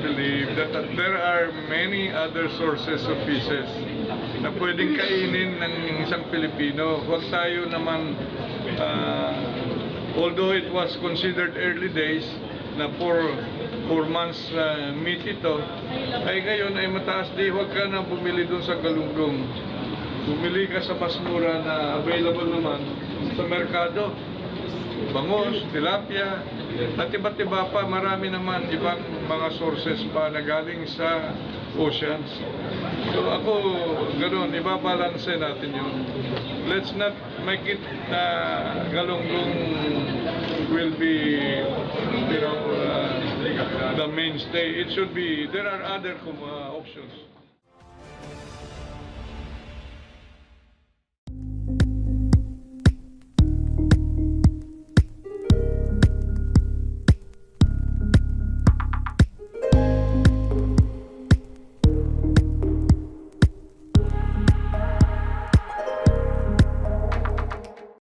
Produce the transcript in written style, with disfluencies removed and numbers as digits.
believe that there are many other sources of fishes na pwedeng kainin ng isang Pilipino. Huwag tayo naman, although it was considered early days na 4 months meat ito, ay ngayon ay mataas di, huwag ka na bumili doon sa galunggong. Bumili ka sa mas mura na available naman sa merkado. Bangus, tilapia, at iba't iba pa, marami naman ibang mga sources pa na galing sa oceans. So ako, ganoon, ibabalanse natin yun. Let's not make it galunggong will be, the mainstay. It should be, there are other options.